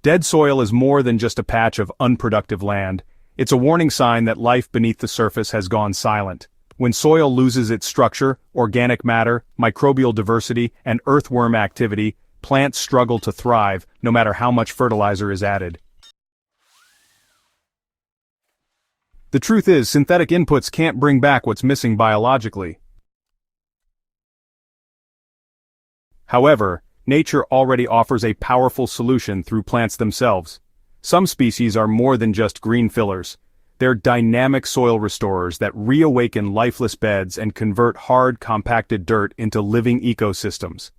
Dead soil is more than just a patch of unproductive land. It's a warning sign that life beneath the surface has gone silent. When soil loses its structure, organic matter, microbial diversity, and earthworm activity, plants struggle to thrive, no matter how much fertilizer is added. The truth is, synthetic inputs can't bring back what's missing biologically. However, nature already offers a powerful solution through plants themselves. Some species are more than just green fillers. They're dynamic soil restorers that reawaken lifeless beds and convert hard, compacted dirt into living ecosystems.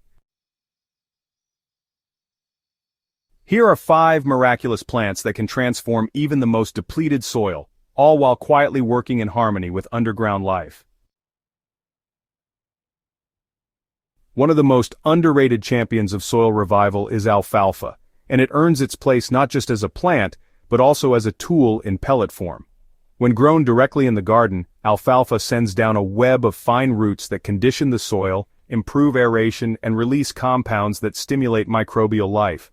Here are 5 miraculous plants that can transform even the most depleted soil, all while quietly working in harmony with underground life. One of the most underrated champions of soil revival is alfalfa, and it earns its place not just as a plant, but also as a tool in pellet form. When grown directly in the garden, alfalfa sends down a web of fine roots that condition the soil, improve aeration, and release compounds that stimulate microbial life.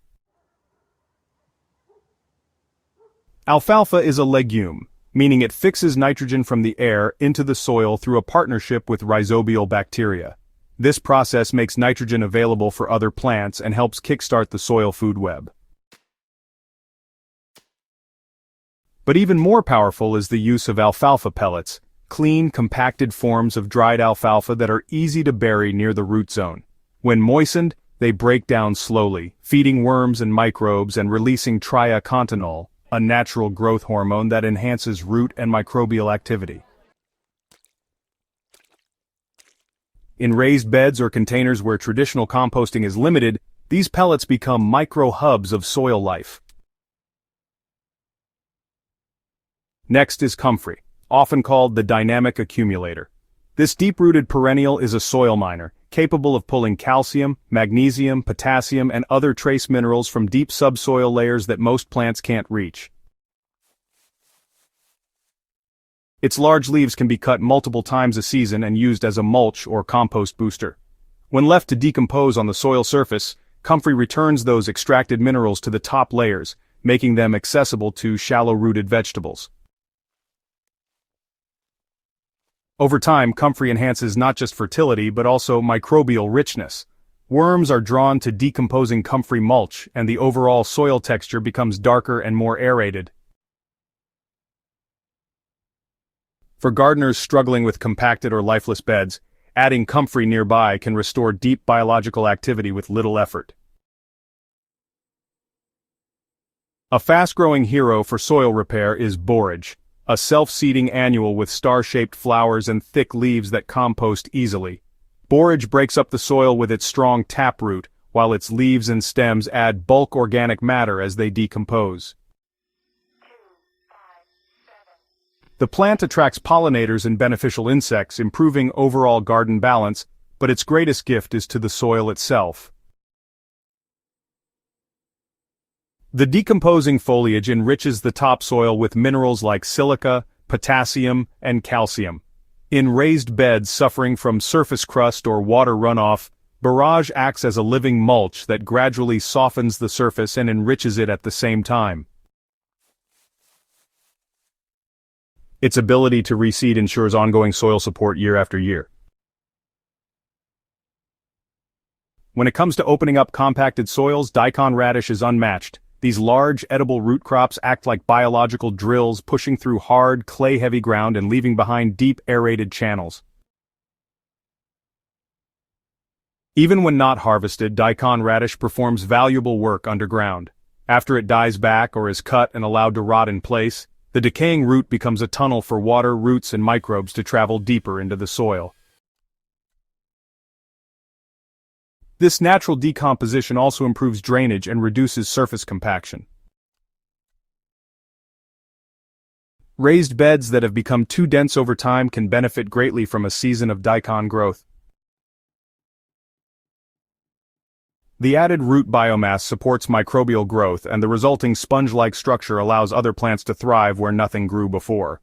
Alfalfa is a legume, meaning it fixes nitrogen from the air into the soil through a partnership with rhizobial bacteria. This process makes nitrogen available for other plants and helps kickstart the soil food web. But even more powerful is the use of alfalfa pellets, clean, compacted forms of dried alfalfa that are easy to bury near the root zone. When moistened, they break down slowly, feeding worms and microbes and releasing triacontanol, a natural growth hormone that enhances root and microbial activity. In raised beds or containers where traditional composting is limited, these pellets become micro-hubs of soil life. Next is comfrey, often called the dynamic accumulator. This deep-rooted perennial is a soil miner, capable of pulling calcium, magnesium, potassium, and other trace minerals from deep subsoil layers that most plants can't reach. Its large leaves can be cut multiple times a season and used as a mulch or compost booster. When left to decompose on the soil surface, comfrey returns those extracted minerals to the top layers, making them accessible to shallow-rooted vegetables. Over time, comfrey enhances not just fertility but also microbial richness. Worms are drawn to decomposing comfrey mulch, and the overall soil texture becomes darker and more aerated. For gardeners struggling with compacted or lifeless beds, adding comfrey nearby can restore deep biological activity with little effort. A fast-growing hero for soil repair is borage, a self-seeding annual with star-shaped flowers and thick leaves that compost easily. Borage breaks up the soil with its strong taproot, while its leaves and stems add bulk organic matter as they decompose. The plant attracts pollinators and beneficial insects, improving overall garden balance, but its greatest gift is to the soil itself. The decomposing foliage enriches the topsoil with minerals like silica, potassium, and calcium. In raised beds suffering from surface crust or water runoff, borage acts as a living mulch that gradually softens the surface and enriches it at the same time. Its ability to reseed ensures ongoing soil support year after year. When it comes to opening up compacted soils, daikon radish is unmatched. These large, edible root crops act like biological drills, pushing through hard, clay-heavy ground and leaving behind deep, aerated channels. Even when not harvested, daikon radish performs valuable work underground. After it dies back or is cut and allowed to rot in place, the decaying root becomes a tunnel for water, roots, and microbes to travel deeper into the soil. This natural decomposition also improves drainage and reduces surface compaction. Raised beds that have become too dense over time can benefit greatly from a season of daikon growth. The added root biomass supports microbial growth, and the resulting sponge-like structure allows other plants to thrive where nothing grew before.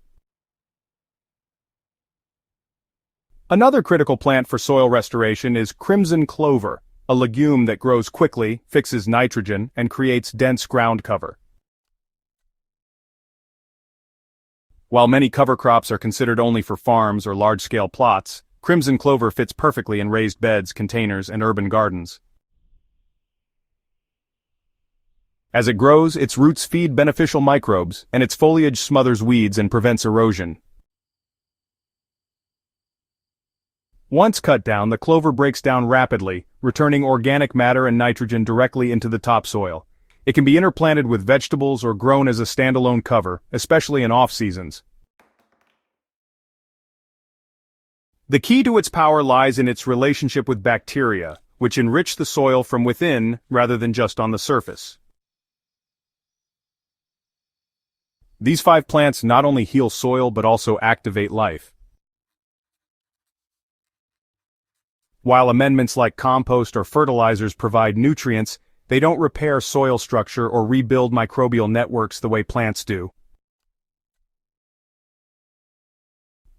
Another critical plant for soil restoration is crimson clover, a legume that grows quickly, fixes nitrogen, and creates dense ground cover. While many cover crops are considered only for farms or large-scale plots, crimson clover fits perfectly in raised beds, containers, and urban gardens. As it grows, its roots feed beneficial microbes, and its foliage smothers weeds and prevents erosion. Once cut down, the clover breaks down rapidly, returning organic matter and nitrogen directly into the topsoil. It can be interplanted with vegetables or grown as a standalone cover, especially in off-seasons. The key to its power lies in its relationship with bacteria, which enrich the soil from within rather than just on the surface. These 5 plants not only heal soil but also activate life. While amendments like compost or fertilizers provide nutrients, they don't repair soil structure or rebuild microbial networks the way plants do.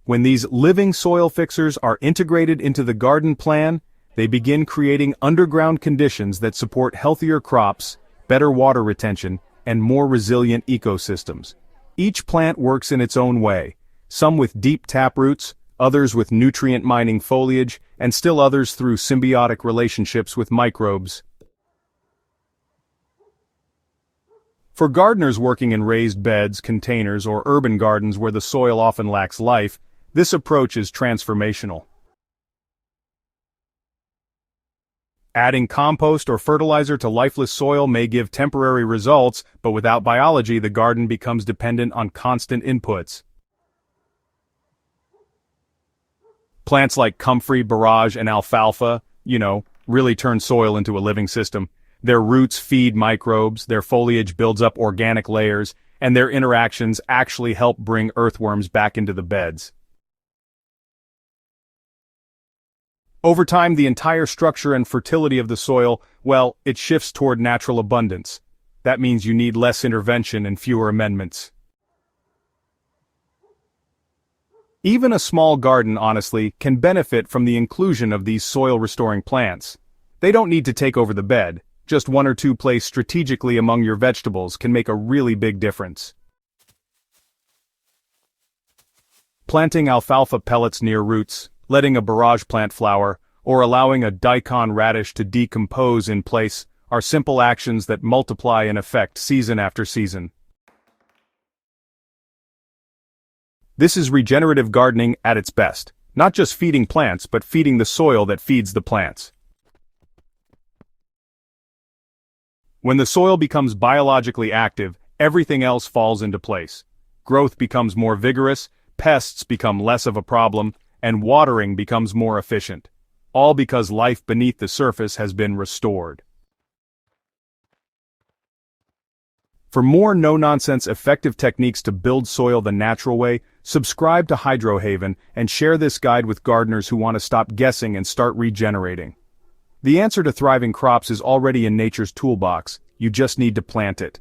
When these living soil fixers are integrated into the garden plan, they begin creating underground conditions that support healthier crops, better water retention, and more resilient ecosystems. Each plant works in its own way, some with deep taproots, others with nutrient-mining foliage, and still others through symbiotic relationships with microbes. For gardeners working in raised beds, containers, or urban gardens where the soil often lacks life, this approach is transformational. Adding compost or fertilizer to lifeless soil may give temporary results, but without biology, the garden becomes dependent on constant inputs. Plants like comfrey, borage, and alfalfa, really turn soil into a living system. Their roots feed microbes, their foliage builds up organic layers, and their interactions actually help bring earthworms back into the beds. Over time, the entire structure and fertility of the soil, it shifts toward natural abundance. That means you need less intervention and fewer amendments. Even a small garden, honestly, can benefit from the inclusion of these soil-restoring plants. They don't need to take over the bed. Just 1 or 2 placed strategically among your vegetables can make a really big difference. Planting alfalfa pellets near roots, letting a borage plant flower, or allowing a daikon radish to decompose in place are simple actions that multiply in effect season after season. This is regenerative gardening at its best, not just feeding plants but feeding the soil that feeds the plants. When the soil becomes biologically active, everything else falls into place. Growth becomes more vigorous, pests become less of a problem, and watering becomes more efficient. All because life beneath the surface has been restored. For more no-nonsense effective techniques to build soil the natural way, subscribe to Hydrohaven and share this guide with gardeners who want to stop guessing and start regenerating. The answer to thriving crops is already in nature's toolbox, you just need to plant it.